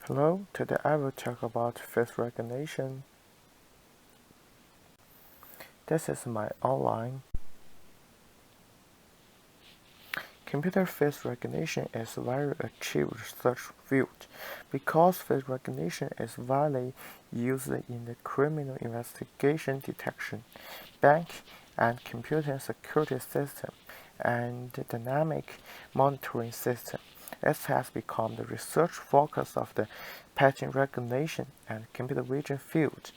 Hello, today I will talk about face recognition. This is my outline. Computer face recognition is a very achieved research field because face recognition is widely used in the criminal investigation detection, bank and computer security system, and dynamic monitoring system. It has become the research focus of the pattern recognition and computer vision field.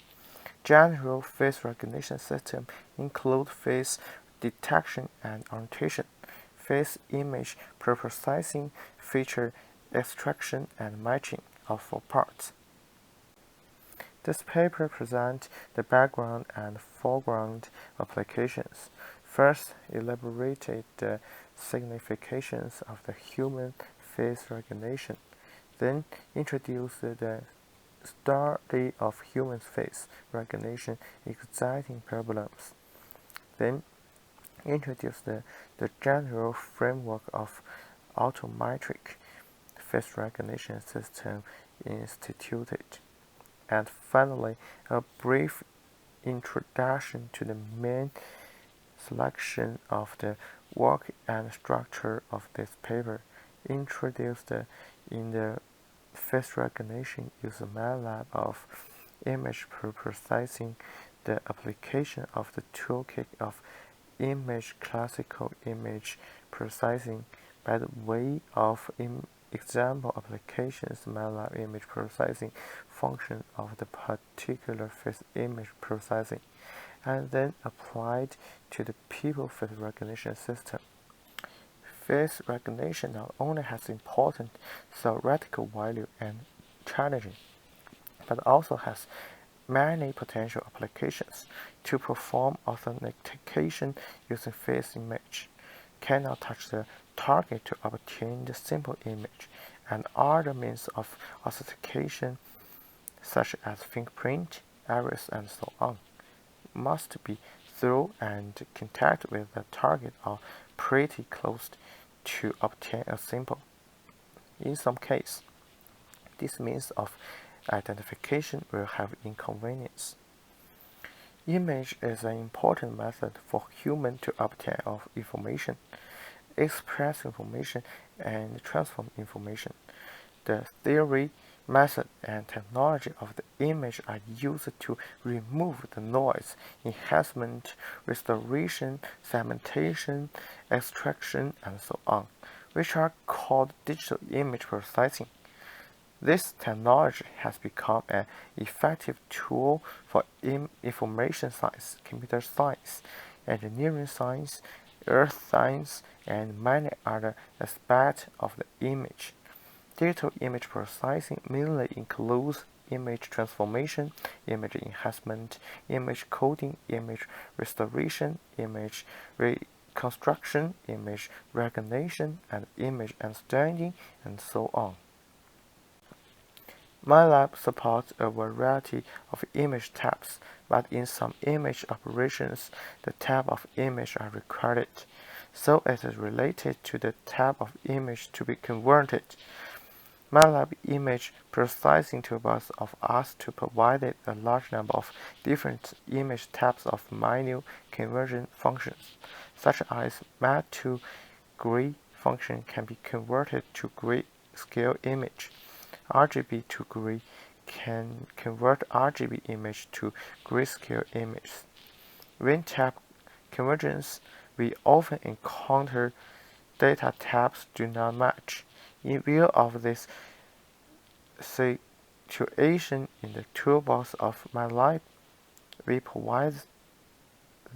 General face recognition systems include face detection and annotation, face image preprocessing, feature extraction and matching of parts. This paper presents the background and foreground applications. First, elaborated the significations of the human face recognition. Then, introduced the study of human face recognition exciting problems. Then introduce the general framework of automatic face recognition system instituted. And finally, a brief introduction to the main selection of the work and structure of this paper. Introduced in the face recognition use MATLAB of image preprocessing, the application of the toolkit of image classical image processing by the way of example applications MATLAB image processing function of the particular face image processing, and then applied to the people face recognition system. Face recognition not only has important theoretical value and challenging, but also has many potential applications. To perform authentication using face image, cannot touch the target to obtain the simple image, and other means of authentication, such as fingerprint, iris, and so on, must be through and contact with the target are pretty close to obtain a simple. In some cases, this means of identification will have inconvenience. Image is an important method for humans to obtain of information, express information, and transform information. The theory, method, and technology of the image are used to remove the noise, enhancement, restoration, segmentation, extraction, and so on, which are called digital image processing. This technology has become an effective tool for information science, computer science, engineering science, earth science, and many other aspects of the image. Digital image processing mainly includes image transformation, image enhancement, image coding, image restoration, image reconstruction, image recognition, and image understanding, and so on. MATLAB supports a variety of image types, but in some image operations, the type of image are required, so it is related to the type of image to be converted. MATLAB image processing toolbox of us to provide a large number of different image types of manual conversion functions, such as matte to gray function can be converted to grayscale image. RGB to gray can convert RGB image to grayscale image. When type convergence, we often encounter data types do not match. In view of this situation in the toolbox of MATLAB, we provide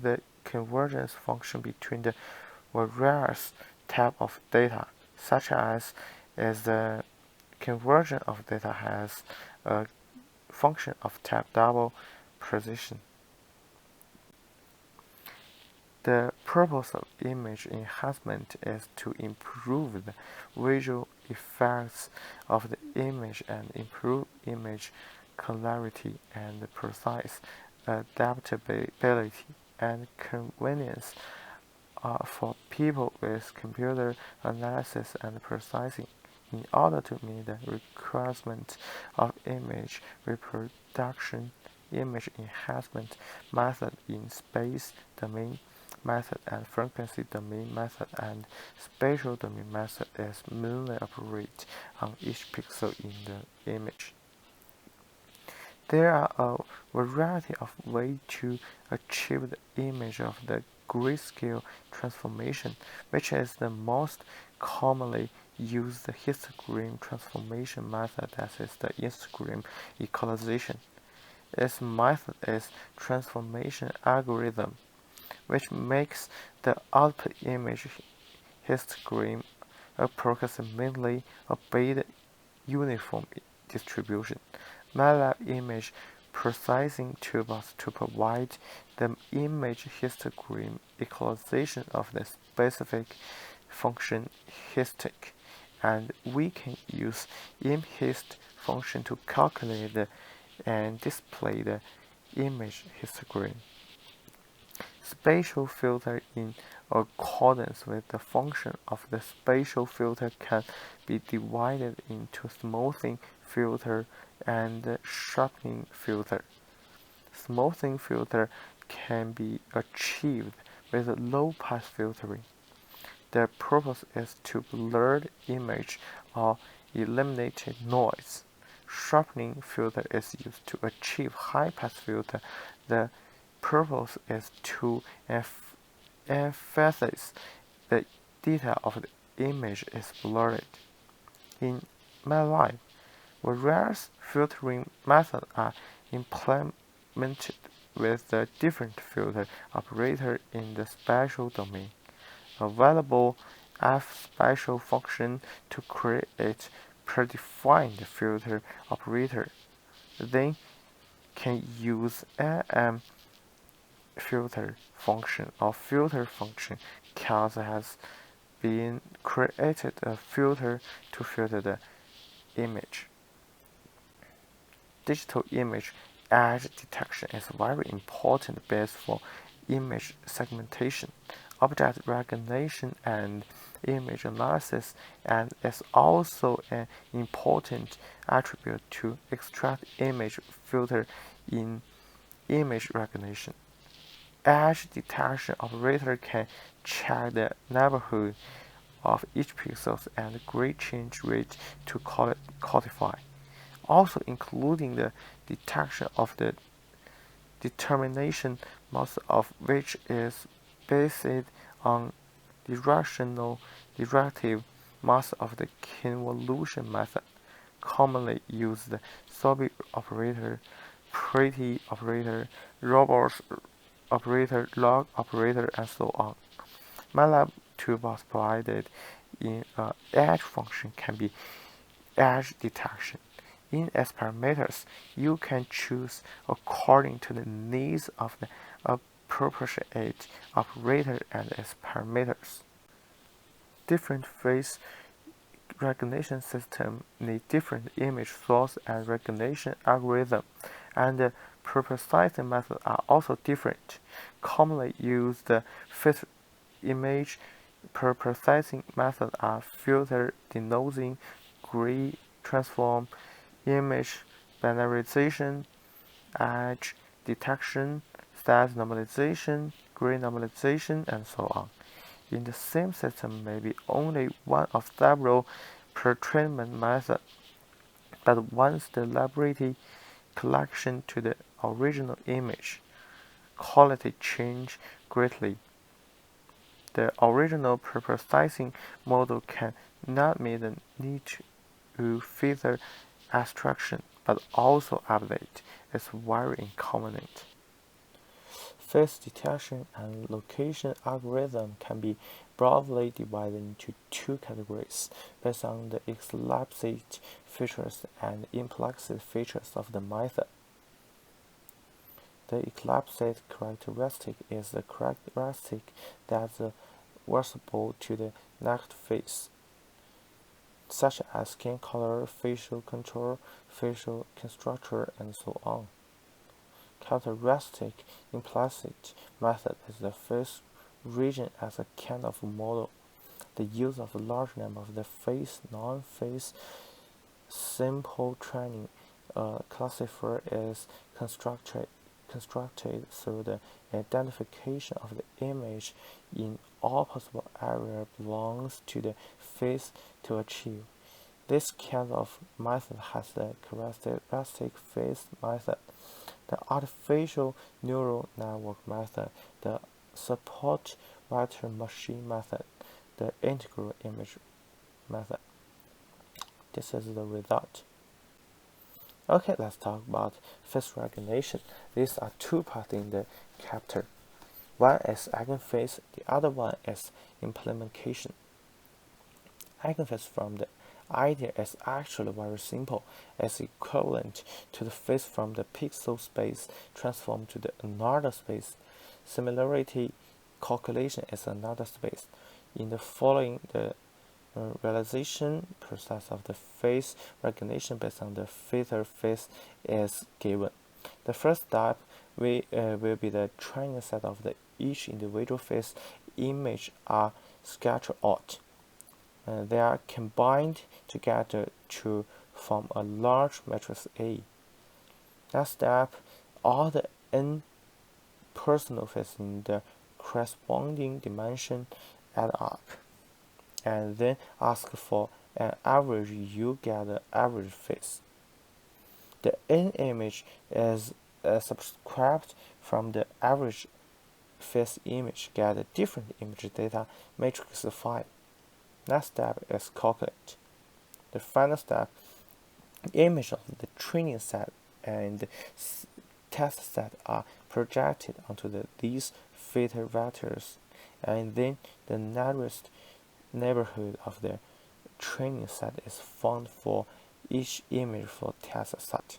the convergence function between the various types of data, such as the conversion of data has a function of type double precision. The purpose of image enhancement is to improve the visual effects of the image and improve image clarity and precise adaptability and convenience for people with computer analysis and processing. In order to meet the requirements of image reproduction, image enhancement method in space domain method and frequency domain method and spatial domain method is mainly operate on each pixel in the image. There are a variety of ways to achieve the image of the grayscale transformation, which is the most commonly used histogram transformation method, that is the histogram equalization. Its method is transformation algorithm, which makes the output image histogram approximately obey the uniform distribution. MATLAB image processing toolbox to provide the image histogram equalization of the specific function histic, and we can use imhist function to calculate and display the image histogram. Spatial filter in accordance with the function of the spatial filter can be divided into smoothing filter and sharpening filter. Smoothing filter can be achieved with low-pass filtering. The purpose is to blur the image or eliminate noise. Sharpening filter is used to achieve high-pass filter. The purpose is to emphasize the detail of the image is blurred. In MATLAB, various filtering methods are implemented with the different filter operator in the spatial domain. Available f-spatial function to create predefined filter operator. Then can use am filter function or filter function class has been created a filter to filter the image. Digital image edge detection is a very important base for image segmentation, object recognition, and image analysis, and is also an important attribute to extract image filter in image recognition. Edge detection operator can check the neighborhood of each pixel and gray change rate to codify, also including the detection of the determination most of which is based on directive mass of the convolution method, commonly used Sobi operator, pretty operator, robots operator, log operator, and so on. MATLAB toolbox provided in an edge function can be edge detection. In its parameters, you can choose according to the needs of the appropriate operator and its parameters. Different face recognition systems need different image source and recognition algorithm, and the processing methods are also different. Commonly used face image processing methods are filter denoising, gray transform, image binarization, edge detection, size normalization, gray normalization, and so on. In the same system may be only one of several pre-treatment methods, but once the library collection to the original image, quality change greatly. The original pre-processing model can not meet the need to filter abstraction, but also update. It's very inconvenient. Face detection and location algorithm can be broadly divided into two categories based on the explicit features and implicit features of the method. The explicit characteristic is the characteristic that is visible to the naked face, such as skin color, facial contour, facial structure, and so on. Characteristic implicit method is the face region as a kind of model. the use of a large number of the face, non-face simple training classifier is constructed through the identification of the image in all possible areas belongs to the face to achieve. This kind of method has the characteristic face method, the artificial neural network method, the support vector machine method, the integral image method. This is the result. Okay, let's talk about face recognition. These are two parts in the chapter. One is eigenface, the other one is implementation. Eigenface from the idea is actually very simple, as equivalent to the face from the pixel space transformed to the another space. Similarity calculation is another space. In the following, the realization process of the face recognition based on the filter face is given. The first step will be the training set of each individual face image are scattered out. They are combined together to form a large matrix A. Next step, all the n personal faces in the corresponding dimension add up, and then ask for an average. You get the average face. The n image is subscribed from the average face image, get a different image data matrix file. Next step is calculate. The final step, image of the training set and test set are projected onto these filter vectors, and then the nearest neighborhood of the training set is found for each image for test set.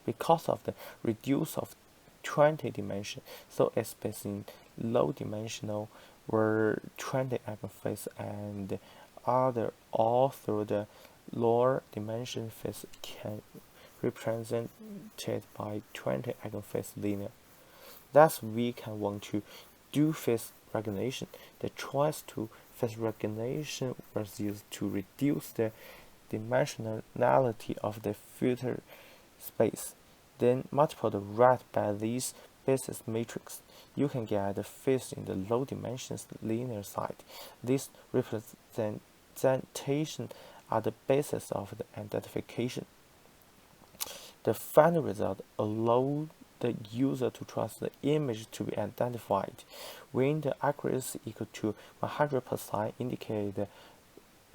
Because of the reduce of 20 dimension, so it's based in low dimensional where 20 eigenface and other all through the lower dimension face can represented by 20 eigenface linear. Thus we can want to do face recognition. The choice to face recognition was used to reduce the dimensionality of the filter space. Then multiply the right by these basis matrix. You can get the face in the low dimensions linear side. These representations are the basis of the identification. The final result allows the user to trust the image to be identified. When the accuracy equal to 100% indicate the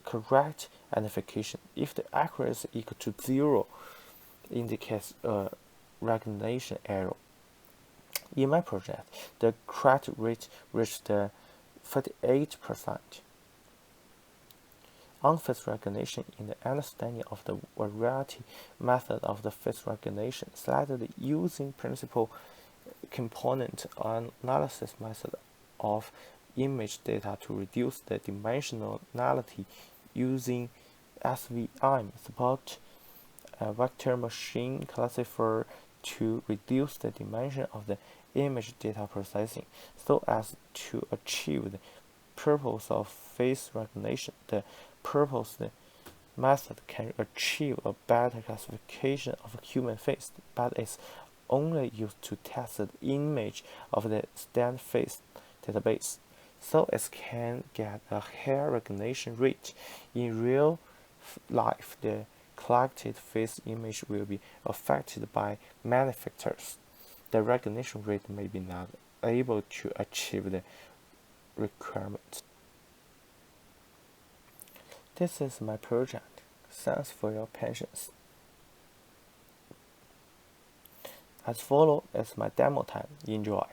correct identification. If the accuracy equal to 0 indicates a recognition error. In my project, the correct rate reached 48%. On face recognition, in the understanding of the variety method of the face recognition, selected using principal component analysis method of image data to reduce the dimensionality using SVM support vector machine classifier to reduce the dimension of the image data processing so as to achieve the purpose of face recognition. The purpose method can achieve a better classification of a human face, but is only used to test the image of the stand face database, so it can get a higher recognition rate. In real life, the collected face image will be affected by many factors. The recognition rate may be not able to achieve the requirement. This is my project. Thanks for your patience. As follow is my demo time. Enjoy.